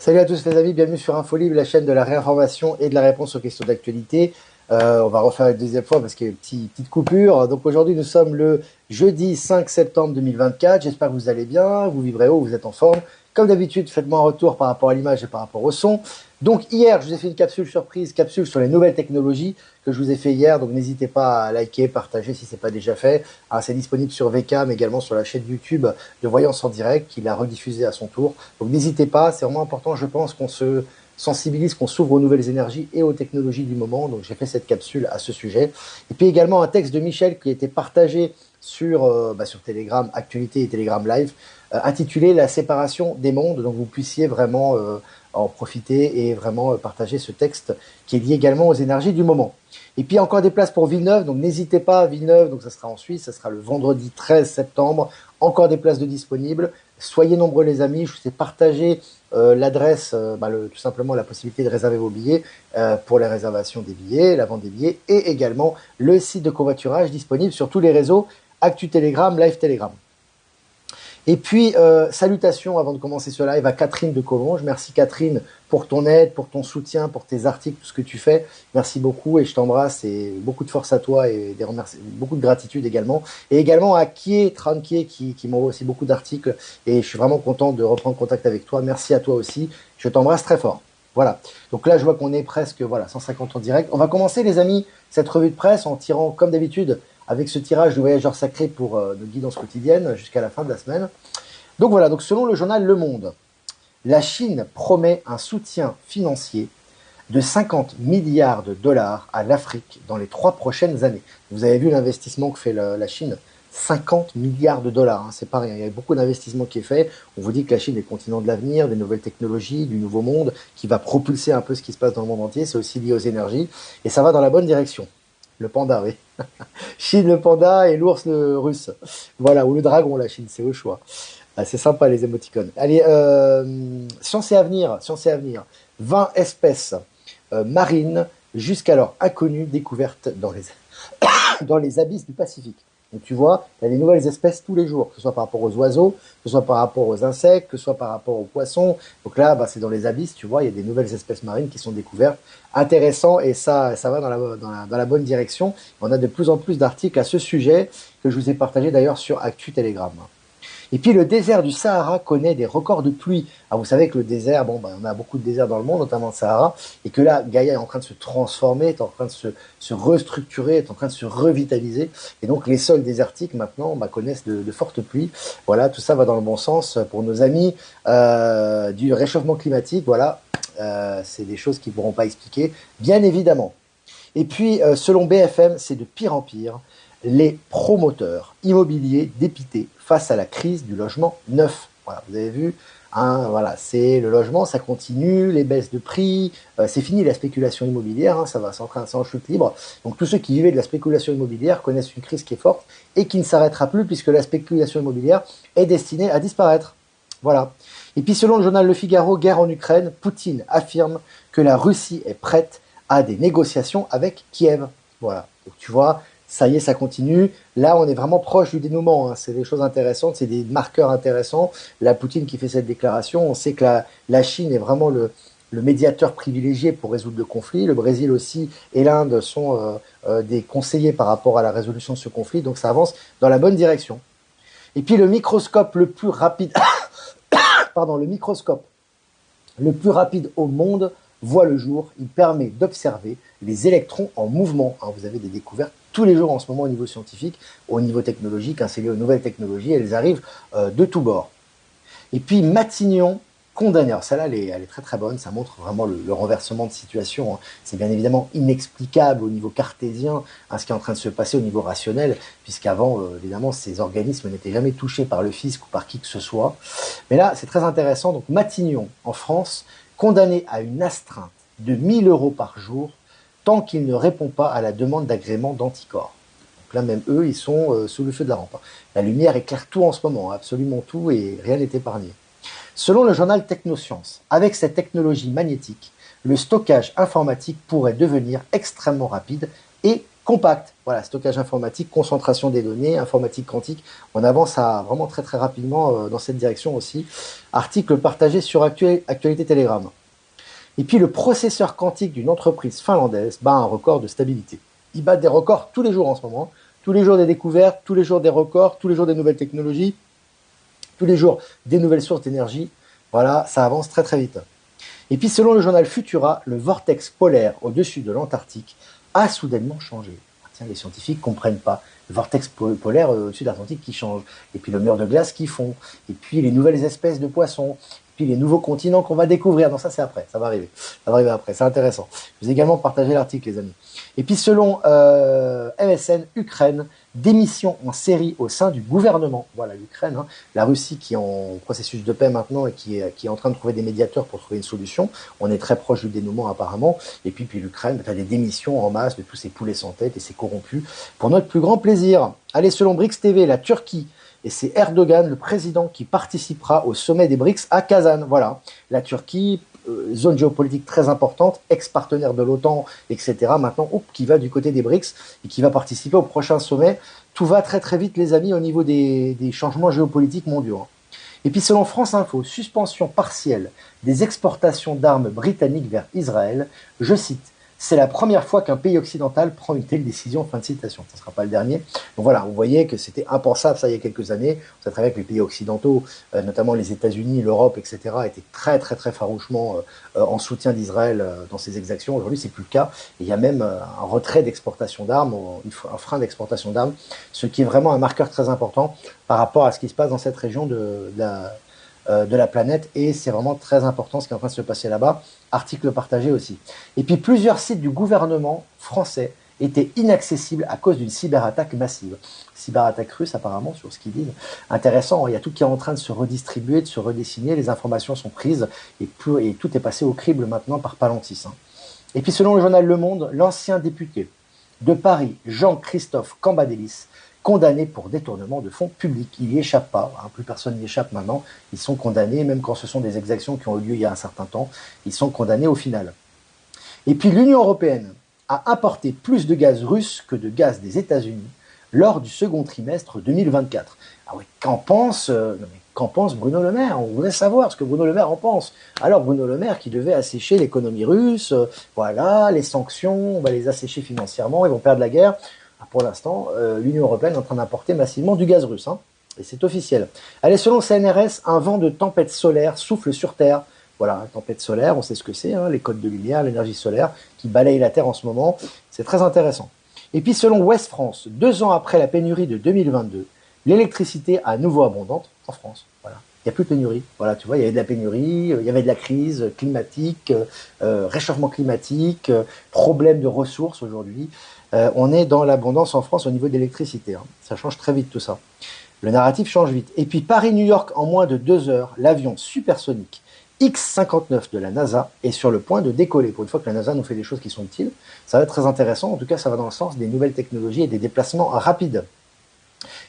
Salut à tous les amis, bienvenue sur Infolibre, la chaîne de la réinformation et de la réponse aux questions d'actualité. On va refaire une deuxième fois parce qu'il y a une petite coupure. Donc aujourd'hui, nous sommes le jeudi 5 septembre 2024. J'espère que vous allez bien, vous vibrez haut, vous êtes en forme. Comme d'habitude, faites-moi un retour par rapport à l'image et par rapport au son. Donc hier, je vous ai fait une capsule surprise, capsule sur les nouvelles technologies que je vous ai fait hier. Donc n'hésitez pas à liker, partager si ce n'est pas déjà fait. Ah, c'est disponible sur VK, mais également sur la chaîne YouTube de Voyance en direct, qu'il a rediffusé à son tour. Donc n'hésitez pas, c'est vraiment important, je pense, qu'on se sensibilise, qu'on s'ouvre aux nouvelles énergies et aux technologies du moment. Donc j'ai fait cette capsule à ce sujet. Et puis également un texte de Michel qui a été partagé sur Telegram Actualité et Telegram Live, intitulé La séparation des mondes. Donc vous puissiez vraiment en profiter et vraiment partager ce texte qui est lié également aux énergies du moment. Et puis encore des places pour Villeneuve, donc n'hésitez pas à Villeneuve, donc ça sera en Suisse, ça sera le vendredi 13 septembre, encore des places de disponibles. Soyez nombreux les amis, je vous ai partagé l'adresse, tout simplement la possibilité de réserver vos billets pour les réservations des billets, la vente des billets, et également le site de covoiturage disponible sur tous les réseaux, Actu Telegram, Live Telegram. Et puis, salutations avant de commencer ce live à Catherine de Collonges. Merci Catherine pour ton aide, pour ton soutien, pour tes articles, tout ce que tu fais. Merci beaucoup et je t'embrasse et beaucoup de force à toi et beaucoup de gratitude également. Et également à Tranquier qui m'envoie aussi beaucoup d'articles et je suis vraiment content de reprendre contact avec toi. Merci à toi aussi. Je t'embrasse très fort. Voilà. Donc là, je vois qu'on est presque 150 en direct. On va commencer les amis cette revue de presse en tirant comme d'habitude avec ce tirage du voyageur sacré pour notre guidance quotidienne jusqu'à la fin de la semaine. Donc voilà, donc selon le journal Le Monde, la Chine promet un soutien financier de 50 milliards de dollars à l'Afrique dans les 3 prochaines années. Vous avez vu l'investissement que fait la Chine, 50 milliards de dollars, hein, c'est pas rien. Il y a beaucoup d'investissements qui est fait. On vous dit que la Chine est le continent de l'avenir, des nouvelles technologies, du nouveau monde, qui va propulser un peu ce qui se passe dans le monde entier. C'est aussi lié aux énergies et ça va dans la bonne direction. Le panda, oui. Chine le panda et l'ours le russe. Voilà, ou le dragon, la Chine, c'est au choix. Ah, c'est sympa les émoticônes. Allez, science et avenir, science et avenir. 20 espèces marines jusqu'alors inconnues découvertes dans les abysses du Pacifique. Donc tu vois, il y a des nouvelles espèces tous les jours, que ce soit par rapport aux oiseaux, que ce soit par rapport aux insectes, que ce soit par rapport aux poissons. Donc là, c'est dans les abysses, tu vois, il y a des nouvelles espèces marines qui sont découvertes. Intéressant et ça va dans la bonne direction. On a de plus en plus d'articles à ce sujet que je vous ai partagé d'ailleurs sur Actu Telegram. Et puis le désert du Sahara connaît des records de pluie. Alors vous savez que le désert, on a beaucoup de déserts dans le monde, notamment le Sahara, et que là, Gaïa est en train de se transformer, est en train de se restructurer, est en train de se revitaliser. Et donc les sols désertiques maintenant connaissent de fortes pluies. Voilà, tout ça va dans le bon sens pour nos amis du réchauffement climatique. Voilà, c'est des choses qu'ils ne pourront pas expliquer, bien évidemment. Et puis, selon BFM, c'est de pire en pire. Les promoteurs immobiliers dépités face à la crise du logement neuf. Voilà, vous avez vu, hein, voilà, c'est le logement, ça continue, les baisses de prix, c'est fini la spéculation immobilière, hein, c'est en chute libre. Donc tous ceux qui vivaient de la spéculation immobilière connaissent une crise qui est forte et qui ne s'arrêtera plus puisque la spéculation immobilière est destinée à disparaître. Voilà. Et puis selon le journal Le Figaro, guerre en Ukraine, Poutine affirme que la Russie est prête à des négociations avec Kiev. Voilà. Donc tu vois, ça y est, ça continue. Là, on est vraiment proche du dénouement, hein. C'est des choses intéressantes, c'est des marqueurs intéressants. La Poutine qui fait cette déclaration, on sait que la Chine est vraiment le médiateur privilégié pour résoudre le conflit. Le Brésil aussi et l'Inde sont des conseillers par rapport à la résolution de ce conflit. Donc ça avance dans la bonne direction. Et puis le microscope le plus rapide, pardon, le microscope le plus rapide au monde voit le jour. Il permet d'observer les électrons en mouvement. Hein, vous avez des découvertes tous les jours en ce moment au niveau scientifique, au niveau technologique, hein, c'est lié aux nouvelles technologies, elles arrivent de tous bords. Et puis Matignon condamné. Alors celle-là, elle est très très bonne, ça montre vraiment le renversement de situation. Hein. C'est bien évidemment inexplicable au niveau cartésien, hein, ce qui est en train de se passer au niveau rationnel, puisqu'avant, évidemment, ces organismes n'étaient jamais touchés par le fisc ou par qui que ce soit. Mais là, c'est très intéressant. Donc Matignon, en France, condamné à une astreinte de 1 000 € par jour, tant qu'il ne répond pas à la demande d'agrément d'anticorps. Donc là, même eux, ils sont sous le feu de la rampe. La lumière éclaire tout en ce moment, absolument tout, et rien n'est épargné. Selon le journal Technosciences, avec cette technologie magnétique, le stockage informatique pourrait devenir extrêmement rapide et Compact, voilà, stockage informatique, concentration des données, informatique quantique. On avance vraiment très très rapidement dans cette direction aussi. Article partagé sur Actualité Telegram. Et puis le processeur quantique d'une entreprise finlandaise bat un record de stabilité. Il bat des records tous les jours en ce moment. Tous les jours des découvertes, tous les jours des records, tous les jours des nouvelles technologies, tous les jours des nouvelles sources d'énergie. Voilà, ça avance très très vite. Et puis selon le journal Futura, le vortex polaire au-dessus de l'Antarctique a soudainement changé. Tiens, les scientifiques ne comprennent pas. Le vortex polaire au-dessus de l'Atlantique qui change. Et puis le mur de glace qui fond. Et puis les nouvelles espèces de poissons. Et puis les nouveaux continents qu'on va découvrir. Non, ça c'est après. Ça va arriver. Ça va arriver après. C'est intéressant. Je vous ai également partagé l'article, les amis. Et puis selon MSN, Ukraine, démission en série au sein du gouvernement. Voilà, l'Ukraine, hein, la Russie qui est en processus de paix maintenant et qui est en train de trouver des médiateurs pour trouver une solution. On est très proche du dénouement apparemment. Et puis l'Ukraine, tu as des démissions en masse de tous ces poulets sans tête et ces corrompus pour notre plus grand plaisir. Allez, selon BRICS TV, la Turquie, et c'est Erdogan, le président, qui participera au sommet des BRICS à Kazan. Voilà, la Turquie, zone géopolitique très importante, ex-partenaire de l'OTAN, etc. Maintenant, qui va du côté des BRICS et qui va participer au prochain sommet. Tout va très très vite, les amis, au niveau des changements géopolitiques mondiaux. Et puis selon France Info, suspension partielle des exportations d'armes britanniques vers Israël. Je cite, c'est la première fois qu'un pays occidental prend une telle décision, fin de citation. Ça ne sera pas le dernier. Donc voilà, vous voyez que c'était impensable ça il y a quelques années. On sait très bien que les pays occidentaux, notamment les États-Unis, l'Europe, etc., étaient très très très farouchement en soutien d'Israël dans ces exactions. Aujourd'hui, c'est plus le cas. Et il y a même un retrait d'exportation d'armes, un frein d'exportation d'armes, ce qui est vraiment un marqueur très important par rapport à ce qui se passe dans cette région de la planète, et c'est vraiment très important ce qui est en train de se passer là-bas. Article partagé aussi. Et puis plusieurs sites du gouvernement français étaient inaccessibles à cause d'une cyberattaque massive. Cyberattaque russe apparemment, sur ce qu'ils disent. Intéressant, il y a tout qui est en train de se redistribuer, de se redessiner, les informations sont prises et tout est passé au crible maintenant par Palantis. Hein. Et puis selon le journal Le Monde, l'ancien député de Paris, Jean-Christophe Cambadélis, condamnés pour détournement de fonds publics. Ils n'y échappent pas, hein, plus personne n'y échappe maintenant. Ils sont condamnés, même quand ce sont des exactions qui ont eu lieu il y a un certain temps, ils sont condamnés au final. Et puis l'Union européenne a importé plus de gaz russe que de gaz des États-Unis lors du second trimestre 2024. Ah oui, qu'en pense Bruno Le Maire? On voudrait savoir ce que Bruno Le Maire en pense. Alors Bruno Le Maire qui devait assécher l'économie russe, voilà, les sanctions, on va les assécher financièrement, ils vont perdre la guerre. Pour l'instant, l'Union européenne est en train d'importer massivement du gaz russe. Hein, et c'est officiel. Allez, selon le CNRS, un vent de tempête solaire souffle sur Terre. Voilà, tempête solaire, on sait ce que c'est, hein, les codes de lumière, l'énergie solaire qui balaye la Terre en ce moment. C'est très intéressant. Et puis selon Ouest France, 2 ans après la pénurie de 2022, l'électricité à nouveau abondante en France. Voilà. Il n'y a plus de pénurie. Voilà, tu vois, il y avait de la pénurie, il y avait de la crise climatique, réchauffement climatique, problème de ressources aujourd'hui. On est dans l'abondance en France au niveau de l'électricité. Hein. Ça change très vite tout ça. Le narratif change vite. Et puis Paris-New York en moins de 2 heures, l'avion supersonique X-59 de la NASA est sur le point de décoller. Pour une fois que la NASA nous fait des choses qui sont utiles, ça va être très intéressant. En tout cas, ça va dans le sens des nouvelles technologies et des déplacements rapides.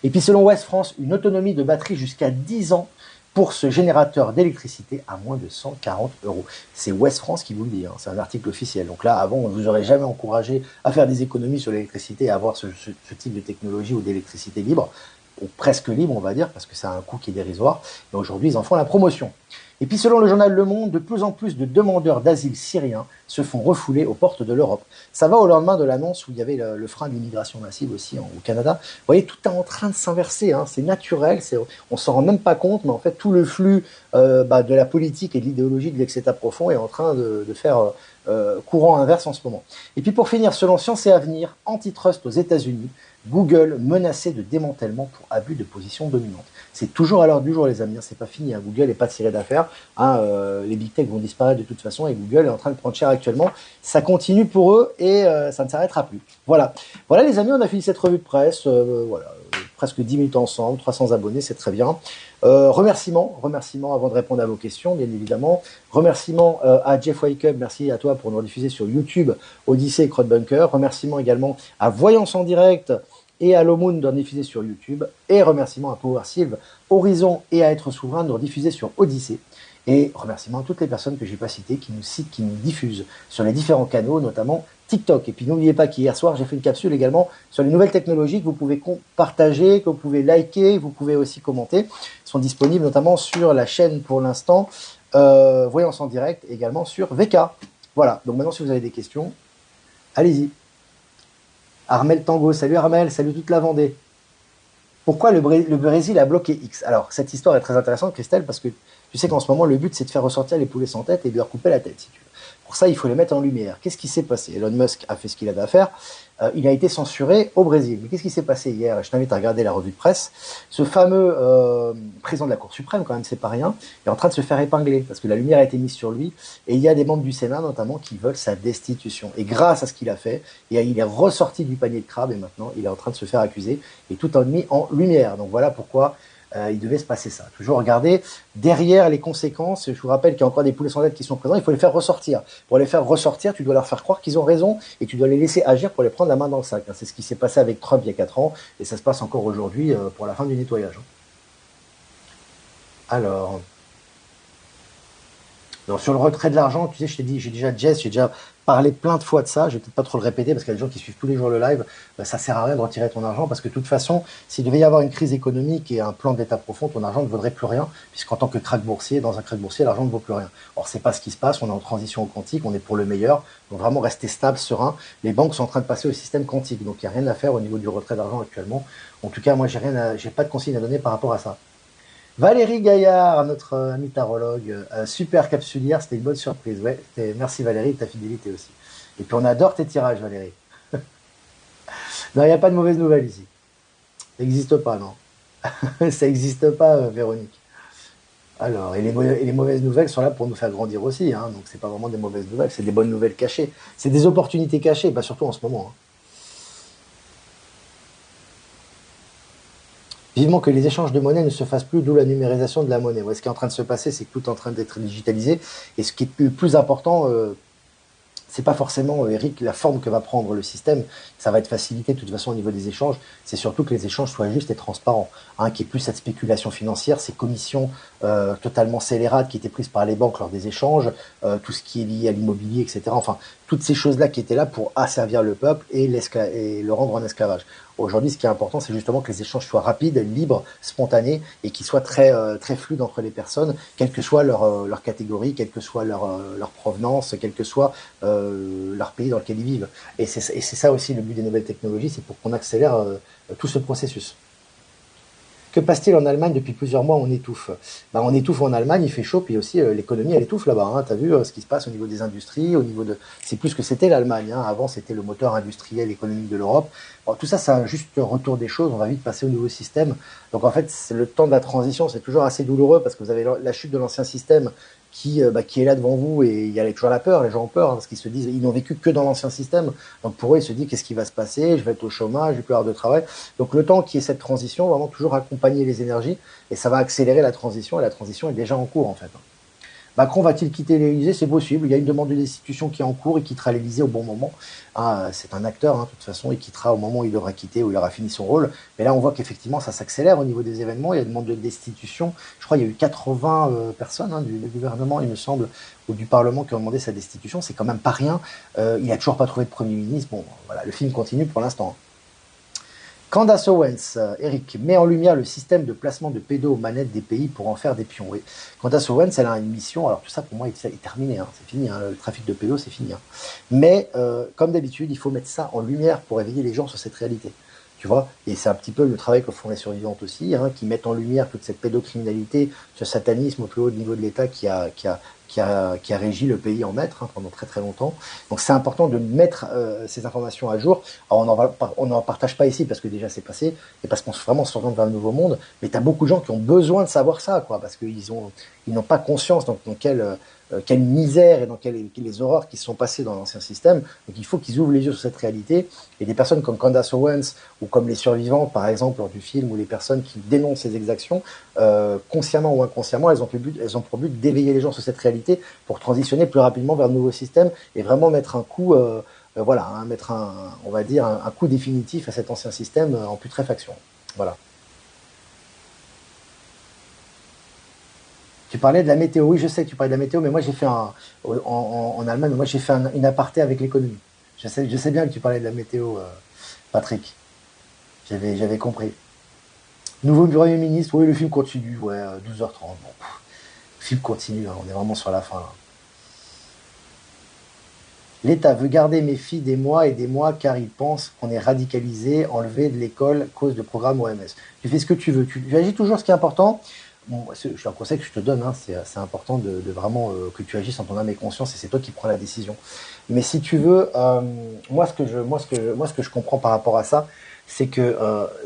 Et puis selon Ouest France, une autonomie de batterie jusqu'à 10 ans pour ce générateur d'électricité à moins de 140 euros. C'est Ouest France qui vous le dit, hein, c'est un article officiel. Donc là, avant, on ne vous aurait jamais encouragé à faire des économies sur l'électricité et à avoir ce type de technologie ou d'électricité libre, ou presque libre, on va dire, parce que c'est un coût qui est dérisoire. Et aujourd'hui, ils en font la promotion. Et puis selon le journal Le Monde, de plus en plus de demandeurs d'asile syriens se font refouler aux portes de l'Europe. Ça va au lendemain de l'annonce où il y avait le frein de l'immigration massive aussi au Canada. Vous voyez, tout est en train de s'inverser, hein. C'est naturel, on s'en rend même pas compte, mais en fait tout le flux de la politique et de l'idéologie de l'excétat profond est en train de faire courant inverse en ce moment. Et puis pour finir, selon Science et Avenir, antitrust aux États-Unis, Google menacé de démantèlement pour abus de position dominante. C'est toujours à l'heure du jour, les amis, hein, c'est pas fini, hein. Google n'est pas tiré d'affaire, hein, les big tech vont disparaître de toute façon et Google est en train de prendre cher actuellement. Ça continue pour eux et ça ne s'arrêtera plus. Voilà, les amis, on a fini cette revue de presse, presque 10 minutes ensemble, 300 abonnés, c'est très bien. Remerciements avant de répondre à vos questions, bien évidemment. Remerciements à Jeff Wake-up, merci à toi pour nous rediffuser sur YouTube, Odyssée et Crowdbunker. Remerciements également à Voyance en direct et à Lomoon de rediffuser sur YouTube. Et remerciements à Power Sylve, Horizon et à Être Souverain de rediffuser sur Odyssée. Et remerciements à toutes les personnes que j'ai pas citées, qui nous citent, qui nous diffusent sur les différents canaux, notamment TikTok. Et puis n'oubliez pas qu'hier soir, j'ai fait une capsule également sur les nouvelles technologies que vous pouvez partager, que vous pouvez liker, vous pouvez aussi commenter. Ils sont disponibles notamment sur la chaîne pour l'instant, Voyance en direct, également sur VK. Voilà, donc maintenant si vous avez des questions, allez-y. Armel Tango, salut Armel, salut toute la Vendée. Pourquoi le Brésil a bloqué X? Alors, cette histoire est très intéressante, Christelle, parce que tu sais qu'en ce moment, le but, c'est de faire ressortir les poulets sans tête et de leur couper la tête, si tu veux. Pour ça, il faut les mettre en lumière. Qu'est-ce qui s'est passé? Elon Musk a fait ce qu'il avait à faire. Il a été censuré au Brésil. Mais qu'est-ce qui s'est passé hier? Je t'invite à regarder la revue de presse. Ce fameux président de la Cour suprême, quand même, c'est pas rien, est en train de se faire épingler parce que la lumière a été mise sur lui. Et il y a des membres du Sénat, notamment, qui veulent sa destitution. Et grâce à ce qu'il a fait, il est ressorti du panier de crabe et maintenant, il est en train de se faire accuser et tout en mis en lumière. Donc voilà pourquoi il devait se passer ça. Toujours regarder derrière les conséquences. Je vous rappelle qu'il y a encore des poulets sans tête qui sont présents. Il faut les faire ressortir. Pour les faire ressortir, tu dois leur faire croire qu'ils ont raison et tu dois les laisser agir pour les prendre la main dans le sac. C'est ce qui s'est passé avec Trump il y a 4 ans et ça se passe encore aujourd'hui pour la fin du nettoyage. Alors, donc sur le retrait de l'argent, tu sais, je t'ai dit, j'ai déjà parlé plein de fois de ça. Je vais peut-être pas trop le répéter parce qu'il y a des gens qui suivent tous les jours le live. Ça sert à rien de retirer ton argent parce que de toute façon, s'il devait y avoir une crise économique et un plan d'état profond, ton argent ne vaudrait plus rien puisqu'en tant que krach boursier, dans un krach boursier, l'argent ne vaut plus rien. Or, c'est pas ce qui se passe. On est en transition au quantique, on est pour le meilleur. Donc vraiment rester stable, serein. Les banques sont en train de passer au système quantique, donc il n'y a rien à faire au niveau du retrait d'argent actuellement. En tout cas, moi, j'ai pas de consigne à donner par rapport à ça. Valérie Gaillard, notre amie tarologue, super capsulière, c'était une bonne surprise. Ouais, merci Valérie de ta fidélité aussi. Et puis on adore tes tirages, Valérie. Non, il n'y a pas de mauvaise nouvelle ici. Ça n'existe pas, non. Ça n'existe pas, Véronique. Alors, et les mauvaises nouvelles sont là pour nous faire grandir aussi, hein, donc c'est pas vraiment des mauvaises nouvelles, c'est des bonnes nouvelles cachées. C'est des opportunités cachées, bah surtout en ce moment. Hein. Vivement que les échanges de monnaie ne se fassent plus, d'où la numérisation de la monnaie. Ouais, ce qui est en train de se passer, c'est que tout est en train d'être digitalisé. Et ce qui est le plus important, c'est pas forcément, Eric, la forme que va prendre le système. Ça va être facilité de toute façon au niveau des échanges. C'est surtout que les échanges soient justes et transparents. Hein, qu'il n'y ait plus cette spéculation financière, ces commissions totalement scélérates qui étaient prises par les banques lors des échanges, tout ce qui est lié à l'immobilier, etc. Enfin, toutes ces choses-là qui étaient là pour asservir le peuple et le rendre en esclavage. Aujourd'hui, ce qui est important, c'est justement que les échanges soient rapides, libres, spontanés et qu'ils soient très fluides entre les personnes, quelle que soit leur catégorie, quelle que soit leur provenance, quel que soit leur pays dans lequel ils vivent. Et c'est ça aussi le but des nouvelles technologies, c'est pour qu'on accélère tout ce processus. Que passe-t-il en Allemagne depuis plusieurs mois? On étouffe. Bah, on étouffe en Allemagne, il fait chaud, puis aussi l'économie elle étouffe là-bas. Hein. T'as vu ce qui se passe au niveau des industries, au niveau de. C'est plus que c'était l'Allemagne. Hein. Avant c'était le moteur industriel économique de l'Europe. Bon, tout ça, c'est un juste retour des choses. On va vite passer au nouveau système. Donc en fait, c'est le temps de la transition, c'est toujours assez douloureux parce que vous avez la chute de l'ancien système qui est là devant vous et il y a toujours la peur. Les gens ont peur hein, parce qu'ils se disent ils n'ont vécu que dans l'ancien système. Donc pour eux, ils se disent qu'est-ce qui va se passer? Je vais être au chômage, je vais plus avoir de travail. Donc le temps qui est cette transition, vraiment toujours accompagner les énergies et ça va accélérer la transition et la transition est déjà en cours en fait. Macron va-t-il quitter l'Élysée? C'est possible. Il y a une demande de destitution qui est en cours. Il quittera l'Élysée au bon moment. Ah, c'est un acteur, hein, de toute façon. Il quittera au moment où il devra quitter, où il aura fini son rôle. Mais là, on voit qu'effectivement, ça s'accélère au niveau des événements. Il y a une demande de destitution. Je crois qu'il y a eu 80 personnes hein, du gouvernement, il me semble, ou du Parlement qui ont demandé sa destitution. C'est quand même pas rien. Il n'a toujours pas trouvé de Premier ministre. Bon, voilà, le film continue pour l'instant. Candace Owens, Eric, met en lumière le système de placement de pédos aux manettes des pays pour en faire des pions. Oui. Candace Owens, elle a une mission, alors tout ça pour moi est terminé, hein, c'est fini, hein, le trafic de pédos c'est fini. Hein. Mais comme d'habitude, il faut mettre ça en lumière pour éveiller les gens sur cette réalité. Tu vois, et c'est un petit peu le travail que font les survivantes aussi, hein, qui mettent en lumière toute cette pédocriminalité, ce satanisme au plus haut niveau de l'État qui a régi le pays en maître hein, pendant très longtemps. Donc c'est important de mettre ces informations à jour. Alors on n'en partage pas ici parce que déjà c'est passé et parce qu'on vraiment s'oriente vers le nouveau monde. Mais tu as beaucoup de gens qui ont besoin de savoir ça, quoi, parce ils n'ont pas conscience dans quelle misère et dans les horreurs qui se sont passées dans l'ancien système. Donc il faut qu'ils ouvrent les yeux sur cette réalité. Et des personnes comme Candace Owens ou comme les survivants, par exemple, lors du film, ou les personnes qui dénoncent ces exactions, consciemment ou inconsciemment, elles ont pour but d'éveiller les gens sur cette réalité pour transitionner plus rapidement vers le nouveau système et vraiment mettre un coup, voilà, hein, mettre on va dire, un coup définitif à cet ancien système en putréfaction. Voilà. Tu parlais de la météo, oui, je sais que tu parlais de la météo, mais moi j'ai fait en Allemagne, moi j'ai fait une aparté avec l'économie. Je sais bien que tu parlais de la météo, Patrick. J'avais compris. Nouveau Premier ministre, oui, le film continue, ouais, 12h30. Bon, le film continue, hein, on est vraiment sur la fin là. L'État veut garder mes filles des mois car il pense qu'on est radicalisé, enlevé de l'école cause de programme OMS. Tu fais ce que tu veux, tu agis toujours ce qui est important. Bon, c'est un conseil que je te donne, hein, c'est important de vraiment que tu agisses en ton âme et conscience et c'est toi qui prends la décision. Mais si tu veux, moi ce que je comprends par rapport à ça, c'est que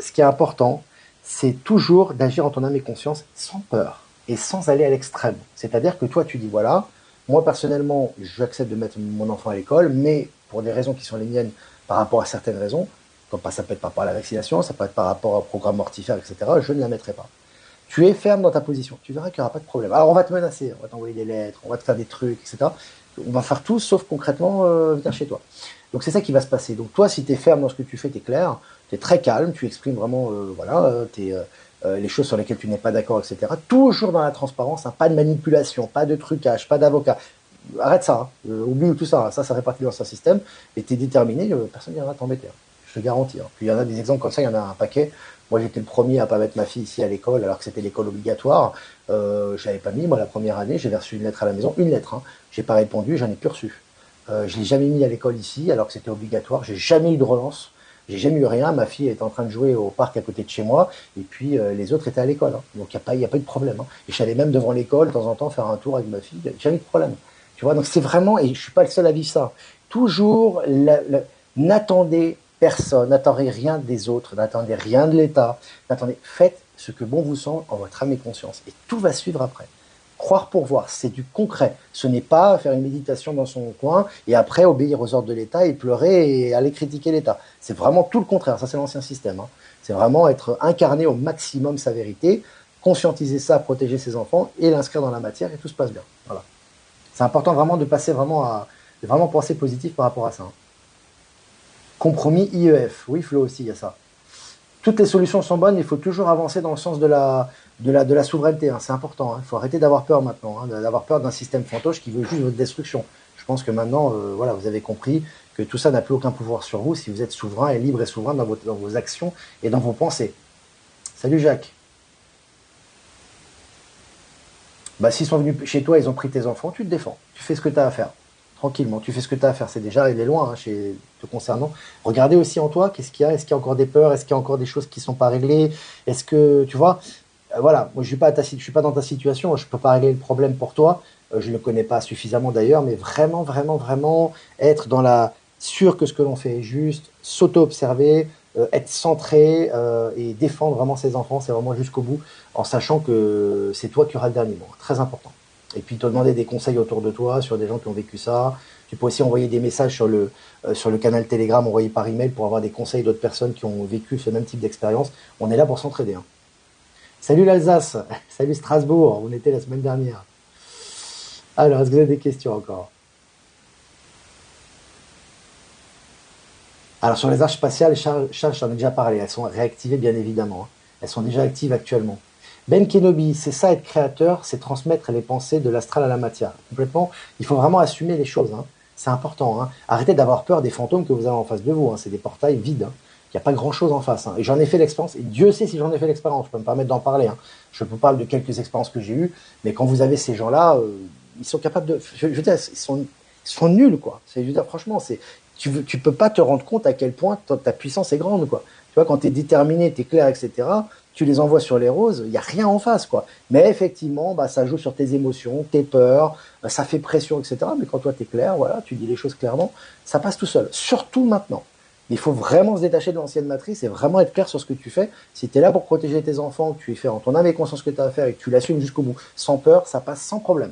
ce qui est important, c'est toujours d'agir en ton âme et conscience sans peur et sans aller à l'extrême. C'est-à-dire que toi tu dis voilà, moi personnellement, j'accepte de mettre mon enfant à l'école, mais pour des raisons qui sont les miennes par rapport à certaines raisons, comme ça peut être par rapport à la vaccination, ça peut être par rapport au programme mortifère, etc. Je ne la mettrai pas. Tu es ferme dans ta position. Tu verras qu'il n'y aura pas de problème. Alors on va te menacer, on va t'envoyer des lettres, on va te faire des trucs, etc. On va faire tout sauf concrètement venir chez toi. Donc c'est ça qui va se passer. Donc toi, si tu es ferme dans ce que tu fais, tu es clair, tu es très calme, tu exprimes vraiment les choses sur lesquelles tu n'es pas d'accord, etc. Toujours dans la transparence, hein, pas de manipulation, pas de trucage, pas d'avocat. Arrête ça, hein. Oublie tout ça, hein. Ça fait partie de l'ancien système, et tu es déterminé, personne ne viendra t'embêter. Hein. Je te garantis. Hein. Puis il y en a des exemples comme ça, il y en a un paquet. Moi, j'étais le premier à pas mettre ma fille ici à l'école, alors que c'était l'école obligatoire. Je l'avais pas mis, moi, la première année, j'ai reçu une lettre à la maison, une lettre. Hein. J'ai pas répondu, j'en ai plus reçu. Je l'ai jamais mis à l'école ici, alors que c'était obligatoire. J'ai jamais eu de relance. J'ai jamais eu rien. Ma fille était en train de jouer au parc à côté de chez moi, et puis les autres étaient à l'école. Hein. Donc il y a pas eu de problème. Hein. Et j'allais même devant l'école de temps en temps faire un tour avec ma fille. Jamais eu de problème. Tu vois, donc c'est vraiment, et je suis pas le seul à vivre ça. Toujours, n'attendez personne, n'attendez rien des autres, n'attendez rien de l'État, faites ce que bon vous semble en votre âme et conscience, et tout va suivre après. Croire pour voir, c'est du concret. Ce n'est pas faire une méditation dans son coin et après obéir aux ordres de l'État et pleurer et aller critiquer l'État. C'est vraiment tout le contraire. Ça, c'est l'ancien système. Hein. C'est vraiment être incarné au maximum sa vérité, conscientiser ça, protéger ses enfants et l'inscrire dans la matière et tout se passe bien. Voilà. C'est important vraiment de passer de vraiment penser positif par rapport à ça. Hein. Compromis IEF. Oui, Flo aussi, il y a ça. Toutes les solutions sont bonnes, il faut toujours avancer dans le sens de la souveraineté. Hein. C'est important. Hein. Il faut arrêter d'avoir peur maintenant, hein, d'avoir peur d'un système fantoche qui veut juste votre destruction. Je pense que maintenant, voilà, vous avez compris que tout ça n'a plus aucun pouvoir sur vous si vous êtes souverain et libre et souverain dans vos actions et dans vos pensées. Salut Jacques. Bah, s'ils sont venus chez toi, ils ont pris tes enfants, tu te défends. Tu fais ce que tu as à faire. Tranquillement, tu fais ce que tu as à faire. C'est déjà, il est loin hein, te concernant. Regardez aussi en toi, qu'est-ce qu'il y a? Est-ce qu'il y a encore des peurs? Est-ce qu'il y a encore des choses qui ne sont pas réglées? Est-ce que, tu vois, voilà, moi je suis pas dans ta situation, je ne peux pas régler le problème pour toi. Je ne le connais pas suffisamment d'ailleurs, mais vraiment, vraiment, vraiment être dans la sûr que ce que l'on fait est juste, s'auto-observer, être centré et défendre vraiment ses enfants, c'est vraiment jusqu'au bout, en sachant que c'est toi qui auras le dernier mot. Très important. Et puis te demander des conseils autour de toi sur des gens qui ont vécu ça. Tu peux aussi envoyer des messages sur le canal Telegram, envoyer par email pour avoir des conseils d'autres personnes qui ont vécu ce même type d'expérience. On est là pour s'entraider. Hein. Salut l'Alsace, salut Strasbourg, on était la semaine dernière. Alors, est-ce que vous avez des questions encore? Alors sur les arches spatiales, Charles, j'en ai déjà parlé, elles sont réactivées bien évidemment. Hein. Elles sont déjà actives actuellement. Ben Kenobi, c'est ça être créateur, c'est transmettre les pensées de l'astral à la matière. Complètement, il faut vraiment assumer les choses. Hein. C'est important. Hein. Arrêtez d'avoir peur des fantômes que vous avez en face de vous. Hein. C'est des portails vides. Hein. Il n'y a pas grand-chose en face. Hein. Et j'en ai fait l'expérience. Et Dieu sait si j'en ai fait l'expérience. Je peux me permettre d'en parler. Hein. Je vous parle de quelques expériences que j'ai eues. Mais quand vous avez ces gens-là, ils sont capables de... Je veux dire, ils sont nuls, quoi. Je veux dire, franchement, tu peux pas te rendre compte à quel point ta puissance est grande, quoi. Tu vois, quand tu es déterminé, tu es clair, etc., tu les envoies sur les roses, il n'y a rien en face, quoi. Mais effectivement, bah, ça joue sur tes émotions, tes peurs, ça fait pression, etc. Mais quand toi, tu es clair, voilà, tu dis les choses clairement, ça passe tout seul. Surtout maintenant. Il faut vraiment se détacher de l'ancienne matrice et vraiment être clair sur ce que tu fais. Si tu es là pour protéger tes enfants, que tu es fait en ton âme et conscience que tu as à faire et que tu l'assumes jusqu'au bout, sans peur, ça passe sans problème.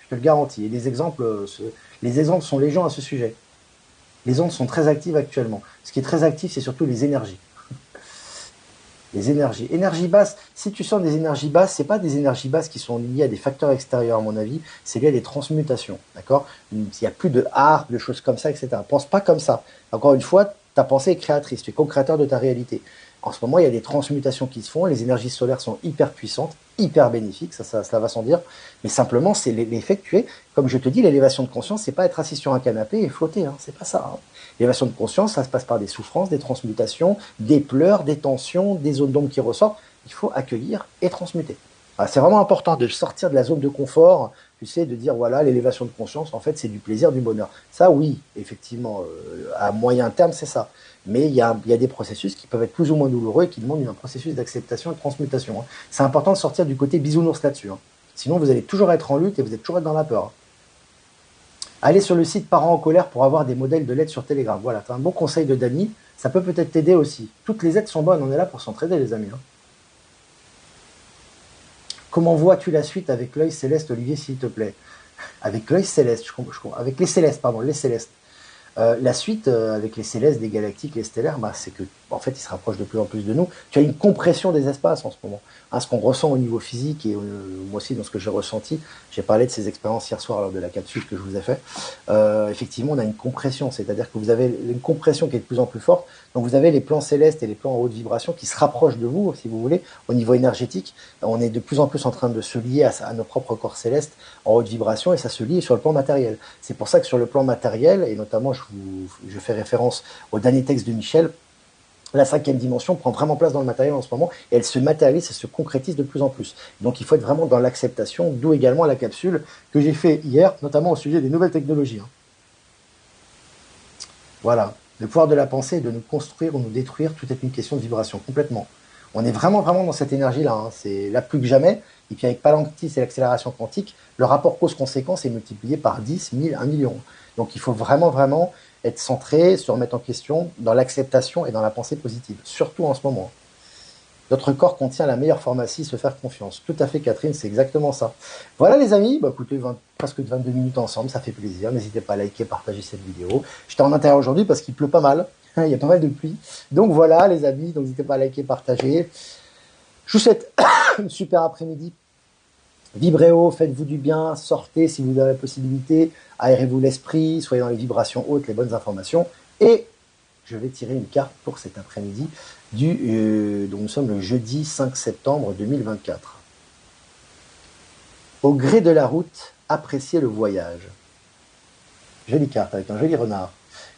Je te le garantis. Et les exemples sont légion à ce sujet. Les ondes sont très actives actuellement. Ce qui est très actif, c'est surtout les énergies. Les énergies. Énergie basse, si tu sens des énergies basses, c'est pas des énergies basses qui sont liées à des facteurs extérieurs, à mon avis, c'est lié à des transmutations. D'accord? Il n'y a plus de art, de choses comme ça, etc. Pense pas comme ça. Encore une fois, ta pensée est créatrice, tu es co-créateur de ta réalité. En ce moment, il y a des transmutations qui se font, les énergies solaires sont hyper puissantes, hyper bénéfiques, ça va sans dire, mais simplement, c'est l'effectuer. Comme je te dis, l'élévation de conscience, c'est pas être assis sur un canapé et flotter, hein, c'est pas ça. Hein. L'élévation de conscience, ça se passe par des souffrances, des transmutations, des pleurs, des tensions, des zones d'ombre qui ressortent. Il faut accueillir et transmuter. Voilà, c'est vraiment important de sortir de la zone de confort, tu sais, de dire, voilà, l'élévation de conscience, en fait, c'est du plaisir, du bonheur. Ça, oui, effectivement, à moyen terme, c'est ça. Mais il y a des processus qui peuvent être plus ou moins douloureux et qui demandent un processus d'acceptation et de transmutation. Hein. C'est important de sortir du côté bisounours là-dessus. Hein. Sinon, vous allez toujours être en lutte et vous êtes toujours être dans la peur. Hein. Allez sur le site Parents en colère pour avoir des modèles de lettres sur Telegram. Voilà, tu as un bon conseil de Dany. Ça peut peut-être t'aider aussi. Toutes les aides sont bonnes, on est là pour s'entraider, les amis. Hein. Comment vois-tu la suite avec l'œil céleste, Olivier, s'il te plaît? Avec l'œil céleste, avec les célestes, pardon, les célestes. La suite avec les célestes, des galactiques, les stellaires, bah, c'est que en fait, ils se rapprochent de plus en plus de nous. Tu as une compression des espaces en ce moment. Hein, ce qu'on ressent au niveau physique et moi aussi dans ce que j'ai ressenti, j'ai parlé de ces expériences hier soir lors de la capsule que je vous ai fait. Effectivement, on a une compression, c'est-à-dire que vous avez une compression qui est de plus en plus forte. Donc vous avez les plans célestes et les plans en haute vibration qui se rapprochent de vous, si vous voulez, au niveau énergétique. On est de plus en plus en train de se lier à nos propres corps célestes en haute vibration et ça se lie sur le plan matériel. C'est pour ça que sur le plan matériel, et notamment je fais référence au dernier texte de Michel, la cinquième dimension prend vraiment place dans le matériel en ce moment et elle se matérialise, elle se concrétise de plus en plus. Donc il faut être vraiment dans l'acceptation, d'où également la capsule que j'ai fait hier, notamment au sujet des nouvelles technologies. Hein. Voilà. Le pouvoir de la pensée est de nous construire ou nous détruire, tout est une question de vibration, complètement. On est vraiment, vraiment dans cette énergie-là, hein. C'est là plus que jamais. Et puis avec Palantir et l'accélération quantique, le rapport cause-conséquence est multiplié par 10, 1000, 1 million. Donc il faut vraiment, vraiment être centré, se remettre en question dans l'acceptation et dans la pensée positive, surtout en ce moment. Notre corps contient la meilleure pharmacie, se faire confiance. Tout à fait, Catherine, c'est exactement ça. Voilà les amis, bah, écoutez, presque 22 minutes ensemble, ça fait plaisir. N'hésitez pas à liker, partager cette vidéo. J'étais en intérieur aujourd'hui parce qu'il pleut pas mal. Il y a pas mal de pluie. Donc voilà les amis, donc n'hésitez pas à liker, partager. Je vous souhaite une super après-midi. Vibrez haut, faites-vous du bien, sortez si vous avez la possibilité, aérez-vous l'esprit, soyez dans les vibrations hautes, les bonnes informations. Et je vais tirer une carte pour cet après-midi, dont nous sommes le jeudi 5 septembre 2024. Au gré de la route, appréciez le voyage. Jolie carte avec un joli renard.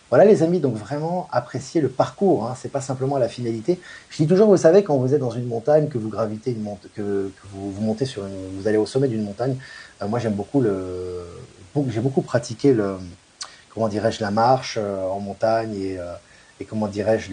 Voilà les amis, donc vraiment appréciez le parcours, hein, c'est pas simplement la finalité. Je dis toujours, vous savez, quand vous êtes dans une montagne, que vous gravitez que vous montez vous allez au sommet d'une montagne. Moi j'aime beaucoup j'ai beaucoup pratiqué comment dirais-je, la marche en montagne et comment dirais-je,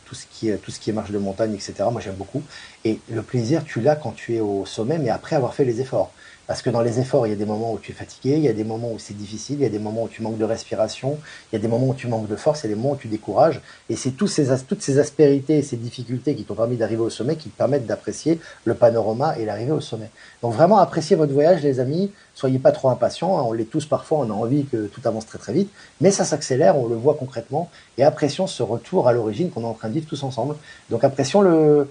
tout ce qui est marche de montagne, etc. Moi j'aime beaucoup. Et le plaisir, tu l'as quand tu es au sommet, mais après avoir fait les efforts. Parce que dans les efforts, il y a des moments où tu es fatigué, il y a des moments où c'est difficile, il y a des moments où tu manques de respiration, il y a des moments où tu manques de force, il y a des moments où tu décourages. Et c'est toutes ces aspérités et ces difficultés qui t'ont permis d'arriver au sommet qui te permettent d'apprécier le panorama et l'arrivée au sommet. Donc vraiment appréciez votre voyage, les amis. Soyez pas trop impatients. Hein, on l'est tous parfois, on a envie que tout avance très très vite. Mais ça s'accélère, on le voit concrètement. Et apprécions ce retour à l'origine qu'on est en train de vivre tous ensemble. Donc apprécions le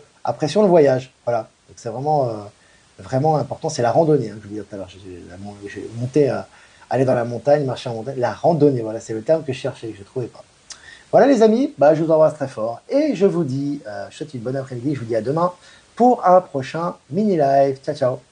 voyage. Voilà. Donc c'est vraiment important, c'est la randonnée, hein, que je vous disais tout à l'heure. J'ai monté, aller dans la montagne, marcher en montagne, la randonnée, voilà, c'est le terme que je cherchais, que je ne trouvais pas. Voilà les amis, bah, je vous embrasse très fort et je vous dis, je vous souhaite une bonne après-midi, je vous dis à demain pour un prochain mini live. Ciao, ciao.